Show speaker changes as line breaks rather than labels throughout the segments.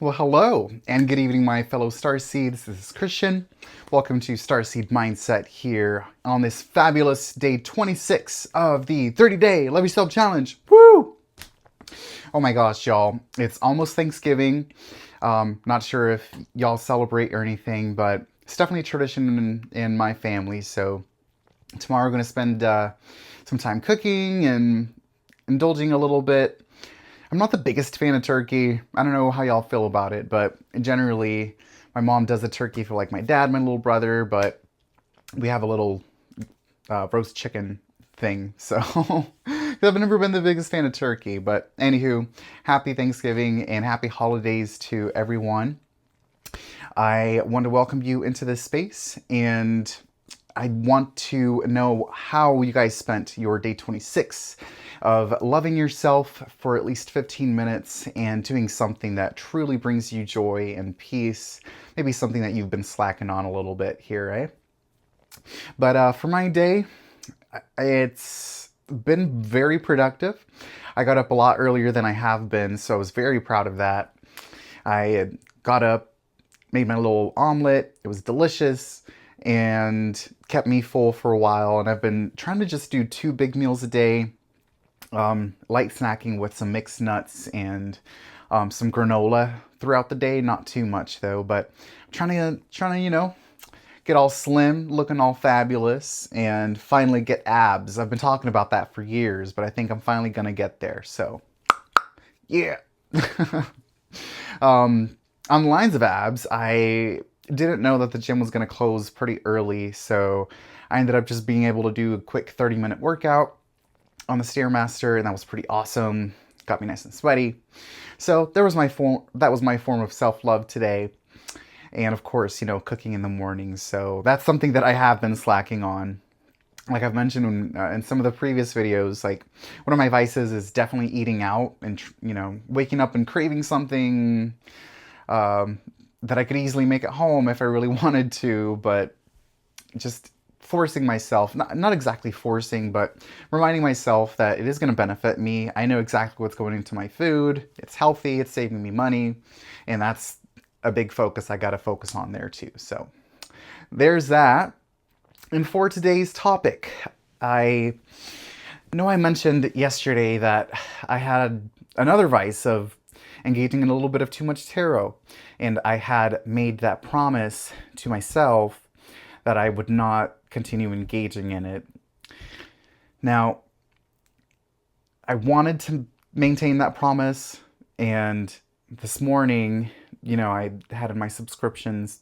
Well, hello and good evening, my fellow starseeds. This is Christian. Welcome to Starseed Mindset here on this fabulous day 26 of the 30-day Love Yourself Challenge. Woo! Oh my gosh, y'all. It's almost Thanksgiving. Not sure if y'all celebrate or anything, but it's definitely a tradition in my family. So tomorrow we're going to spend some time cooking and indulging a little bit. I'm not the biggest fan of turkey. I don't know how y'all feel about it, but generally, my mom does a turkey for like my dad, my little brother, but we have a little roast chicken thing. So I've never been the biggest fan of turkey, but anywho, happy Thanksgiving and happy holidays to everyone. I want to welcome you into this space, and I want to know how you guys spent your day 26 of loving yourself for at least 15 minutes and doing something that truly brings you joy and peace. Maybe something that you've been slacking on a little bit here, eh? But for my day, it's been very productive. I got up a lot earlier than I have been, so I was very proud of that. I got up, made my little omelet. It was delicious and kept me full for a while. And I've been trying to just do 2 big meals a day, light snacking with some mixed nuts and some granola throughout the day. Not too much though, but I'm trying to get all slim, looking all fabulous, and finally get abs. I've been talking about that for years, but I think I'm finally gonna get there. So, yeah. On the lines of abs, I didn't know that the gym was going to close pretty early, so I ended up just being able to do a quick 30-minute workout on the Stairmaster, and that was pretty awesome. Got me nice and sweaty. So that was my form of self-love today. And of course, cooking in the morning. So that's something that I have been slacking on. Like I've mentioned in some of the previous videos, like one of my vices is definitely eating out and, waking up and craving something that I could easily make at home if I really wanted to, but just forcing myself, not exactly forcing, but reminding myself that it is going to benefit me. I know exactly what's going into my food. It's healthy, it's saving me money, and that's a big focus I got to focus on there too. So there's that. And for today's topic, I know I mentioned yesterday that I had another vice of engaging in a little bit of too much tarot. And I had made that promise to myself that I would not continue engaging in it. Now, I wanted to maintain that promise, and this morning, I had in my subscriptions,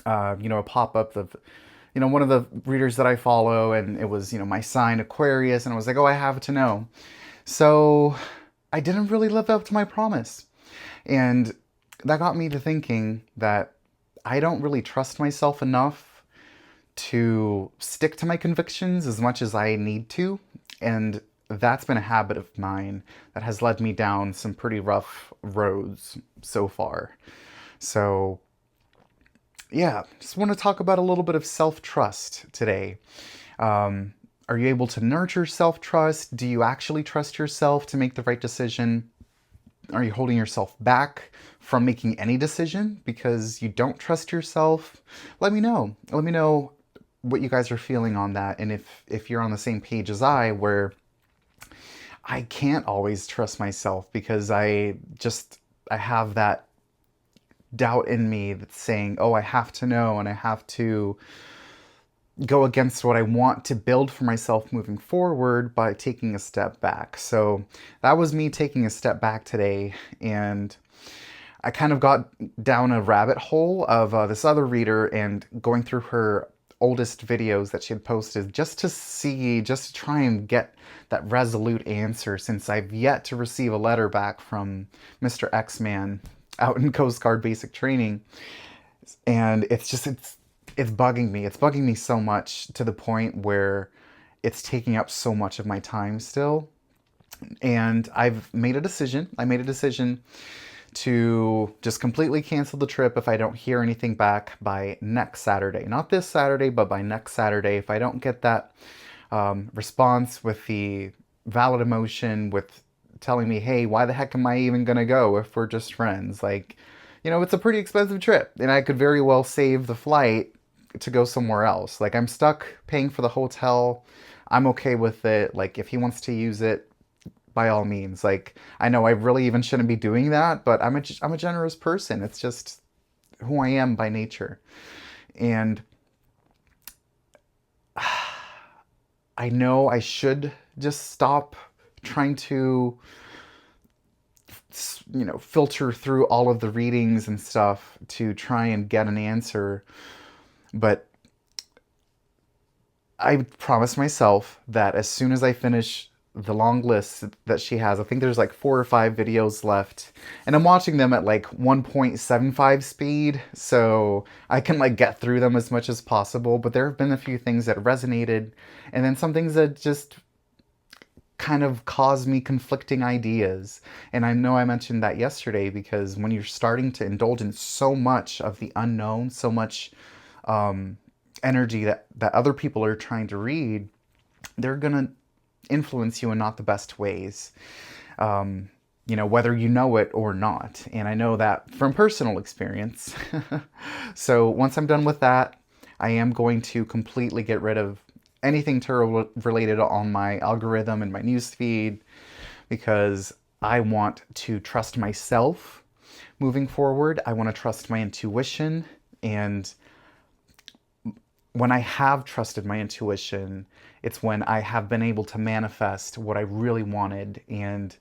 a pop-up of, one of the readers that I follow, and it was, my sign Aquarius, and I was like, oh, I have to know. So I didn't really live up to my promise. And that got me to thinking that I don't really trust myself enough to stick to my convictions as much as I need to. And that's been a habit of mine that has led me down some pretty rough roads so far. So, yeah, just want to talk about a little bit of self-trust today. Are you able to nurture self-trust? Do you actually trust yourself to make the right decision? Are you holding yourself back from making any decision because you don't trust yourself? Let me know. Let me know what you guys are feeling on that, and if you're on the same page as I, where I can't always trust myself because I have that doubt in me that's saying, oh, I have to know, and I have to go against what I want to build for myself moving forward by taking a step back. So that was me taking a step back today, and I kind of got down a rabbit hole of this other reader and going through her oldest videos that she had posted just to try and get that resolute answer, since I've yet to receive a letter back from Mr. X-Man out in Coast Guard basic training. And it's bugging me. It's bugging me so much, to the point where it's taking up so much of my time still. And I've made a decision. I made a decision to just completely cancel the trip if I don't hear anything back by next Saturday. Not this Saturday, but by next Saturday. If I don't get that response with the valid emotion, with telling me, hey, why the heck am I even gonna go if we're just friends? Like, it's a pretty expensive trip, and I could very well save the flight to go somewhere else. Like, I'm stuck paying for the hotel. I'm okay with it. Like, if he wants to use it, by all means. Like, I know I really even shouldn't be doing that, but I'm a generous person. It's just who I am by nature. And I know I should just stop trying to, filter through all of the readings and stuff to try and get an answer. But I promised myself that as soon as I finish the long list that she has, I think there's like 4 or 5 videos left, and I'm watching them at like 1.75 speed, so I can like get through them as much as possible. But there have been a few things that resonated, and then some things that just kind of cause me conflicting ideas. And I know I mentioned that yesterday because when you're starting to indulge in so much of the unknown, so much energy that other people are trying to read, they're going to influence you in not the best ways, whether you know it or not. And I know that from personal experience. So once I'm done with that, I am going to completely get rid of anything tarot related on my algorithm and my newsfeed, because I want to trust myself moving forward. I want to trust my intuition. And when I have trusted my intuition, it's when I have been able to manifest what I really wanted and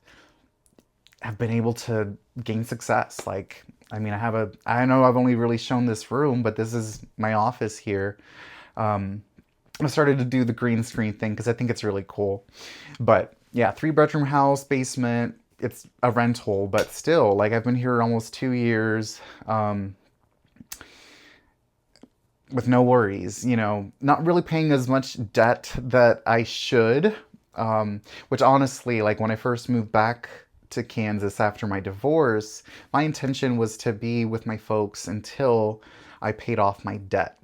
have been able to gain success. Like, I mean, I know I've only really shown this room, but this is my office here. I started to do the green screen thing because I think it's really cool. But yeah, 3-bedroom house, basement. It's a rental, but still, like, I've been here almost 2 years, with no worries, not really paying as much debt that I should, which honestly, like, when I first moved back to Kansas after my divorce, my intention was to be with my folks until I paid off my debt.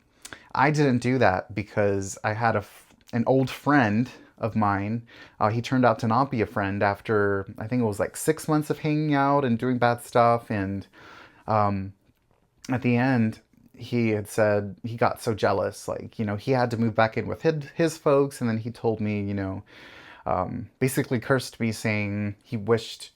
I didn't do that because I had an old friend of mine. He turned out to not be a friend after, I think it was like 6 months of hanging out and doing bad stuff. And at the end, he had said he got so jealous. Like, he had to move back in with his folks. And then he told me, basically cursed me, saying he wished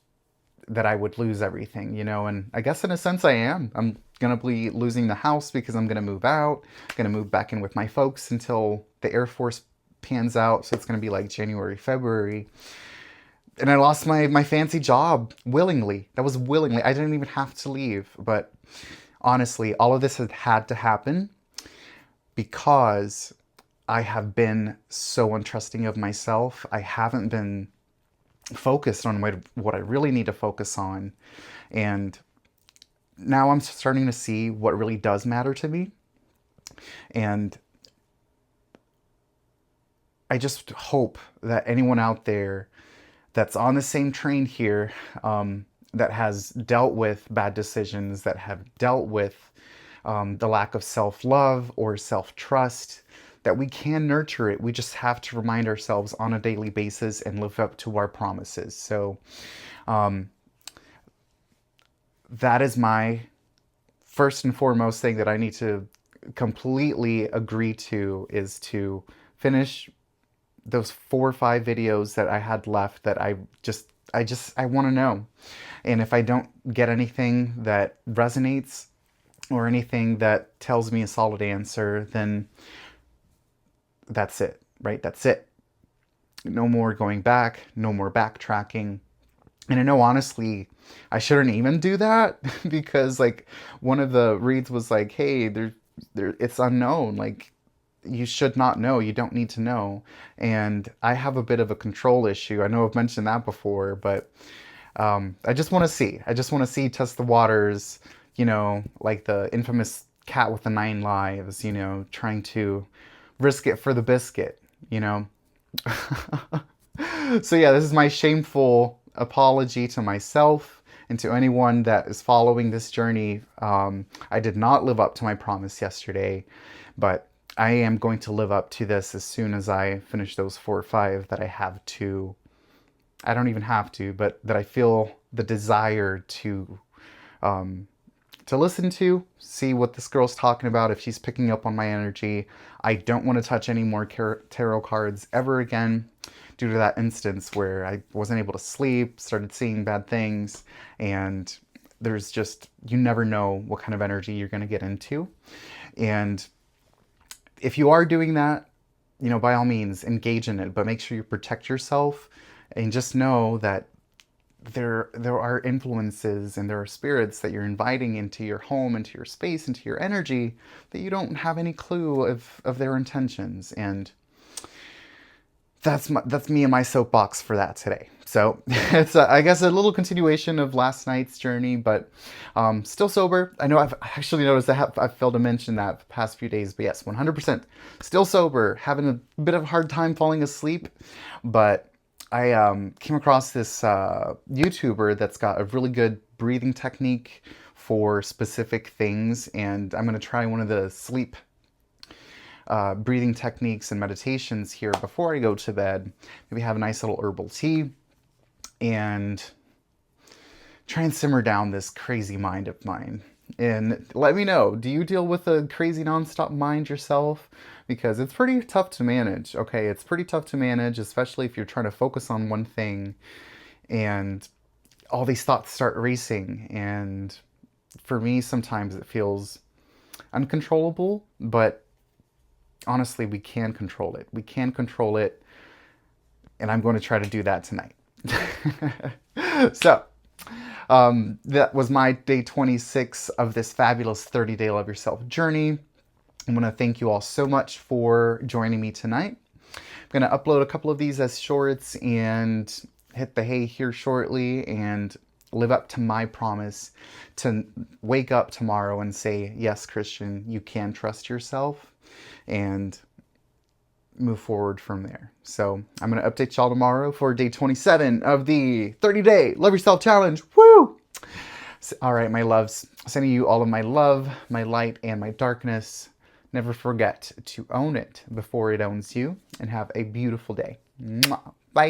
that I would lose everything, and I guess in a sense I am. I'm gonna be losing the house because I'm gonna move out, gonna move back in with my folks until the Air Force pans out, so it's gonna be like January, February. And I lost my fancy job willingly. That was willingly. I didn't even have to leave. But honestly, all of this had to happen because I have been so untrusting of myself. I haven't been focused on what I really need to focus on. And now I'm starting to see what really does matter to me. And I just hope that anyone out there that's on the same train here, that has dealt with bad decisions, that have dealt with the lack of self-love or self-trust, that we can nurture it. We just have to remind ourselves on a daily basis and live up to our promises. So that is my first and foremost thing that I need to completely agree to, is to finish those 4 or 5 videos that I had left that I want to know. And if I don't get anything that resonates or anything that tells me a solid answer, then that's it, right? That's it. No more going back, no more backtracking. And I know, honestly, I shouldn't even do that because, like, one of the reads was like, hey, it's unknown. Like, you should not know. You don't need to know. And I have a bit of a control issue. I know I've mentioned that before, but I just want to see. I just want to see, test the waters, like the infamous cat with the 9 lives, trying to risk it for the biscuit, So yeah, this is my shameful apology to myself and to anyone that is following this journey. I did not live up to my promise yesterday, but I am going to live up to this as soon as I finish those 4 or 5 that I have to I don't even have to, but that I feel the desire um, to listen to, see what this girl's talking about, if she's picking up on my energy. I don't want to touch any more tarot cards ever again due to that instance where I wasn't able to sleep, started seeing bad things, and there's just, you never know what kind of energy you're going to get into. And if you are doing that, by all means, engage in it, but make sure you protect yourself and just know that there are influences and there are spirits that you're inviting into your home, into your space, into your energy that you don't have any clue of their intentions. And that's me and my soapbox for that today. So it's I guess a little continuation of last night's journey, but still sober. I know I've actually noticed that I've failed to mention that the past few days, but yes, 100% still sober, having a bit of a hard time falling asleep, but I came across this YouTuber that's got a really good breathing technique for specific things, and I'm going to try one of the sleep breathing techniques and meditations here before I go to bed. Maybe have a nice little herbal tea and try and simmer down this crazy mind of mine. And let me know, do you deal with a crazy nonstop mind yourself? Because it's pretty tough to manage, okay? It's pretty tough to manage, especially if you're trying to focus on one thing and all these thoughts start racing. And for me, sometimes it feels uncontrollable, but honestly, we can control it. We can control it, and I'm going to try to do that tonight. So, that was my day 26 of this fabulous 30-day Love Yourself journey. I want to thank you all so much for joining me tonight. I'm going to upload a couple of these as shorts and hit the hay here shortly and live up to my promise to wake up tomorrow and say, yes, Christian, you can trust yourself, and move forward from there. So I'm going to update y'all tomorrow for day 27 of the 30-day Love Yourself Challenge. Woo! So, all right, my loves, sending you all of my love, my light, and my darkness. Never forget to own it before it owns you, and have a beautiful day. Mwah.